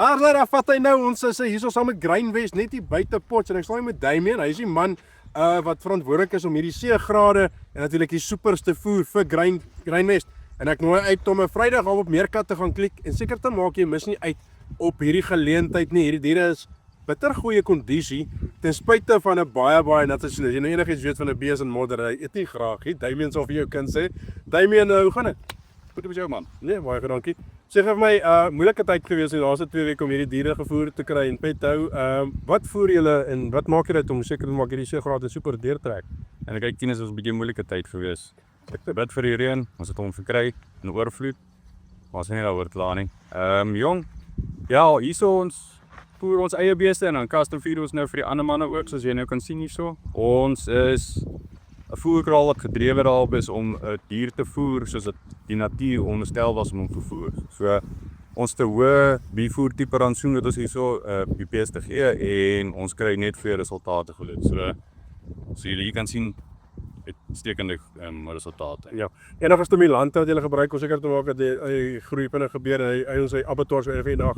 Daar vat hy nou, ons is hier so saam met Grainwest, net hier buite Potch, en ek staan hier met Damian, hy is die man wat verantwoordelik is om hierdie seegrade en natuurlik die superste voer vir Grainwest. En ek nooi uit om 'n Vrydag op Meerkat te gaan klik en seker te maak jy mis nie uit op hierdie geleentheid nie. Hierdie diere is bitter goeie kondisie ten spyte van 'n baie natte seisoen. As jy nou enigiets weet van 'n bees en modder, hy eet nie graag nie. Damian sal vir jou kan sê. Damian, hoe gaan dit? Goed met jou man. Nee, baie goed, dankie. Sê vir my, moeilike tyd gewees die laaste 2 weke om hierdie diere gevoer te kry en pet te hou. Wat voer julle en wat maak jy dit om seker te maak hierdie seegrade super deurtrek? En kyk, Tinus, was 'n bietjie moeilike tyd gewees. Ek bid vir die reën, ons het hom gekry in oorvloed. Maar ons is nie daaroor klaar nie. Jong, ja, hierso ons voer ons eie beeste en dan custom feed ons nou vir die ander manne ook, soos jy nou kan sien hierso. Ons is 'n voerkraal wat gedrewe daarop is om 'n dier te voer soos dit die natuur onderstel was om hom te voer. So ons te hoë bevoer tipe rantsoen wat ons hierso die beeste gee en ons kry net vir resultate geluid. So julle hier kan sien uitstekende resultate. Ja. Enige stimulante wat jy gebruik om seker te maak dat die groei binne gebeur en hy ons sy abattoirs weer dag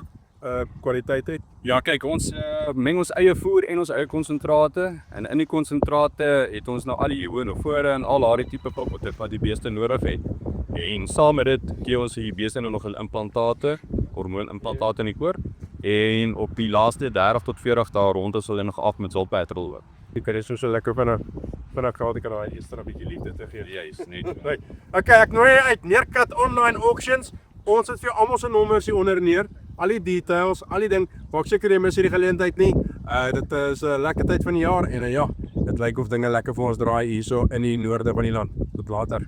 kwaliteit het. Ja, kyk, ons meng ons eie voer en ons eie konsentrate en in die konsentrate het ons nou al die honofore en al daardie tipe wat die beeste nodig het. En saam met dit gee ons die beeste nou nog hulle implantate, hormoonimplantate in die koor. En op die laaste 30 tot 40 dae rond is hulle nog af met Zolpetrol ook. Jy kan dit so lekker binne kraal, ek kan daai ekstra bietjie liefde te gee. Juist, net. Nee. Okay, ek nooi uit Meerkat Online Auctions. Ons het vir jou almal se nommers hier onder neer. Al die details, al die ding. Maak seker jy mis hierdie geleentheid nie. Dit is 'n lekker tyd van die jaar en ja, dit lyk of dinge lekker vir ons draai hierso in die noorde van die land. Tot later.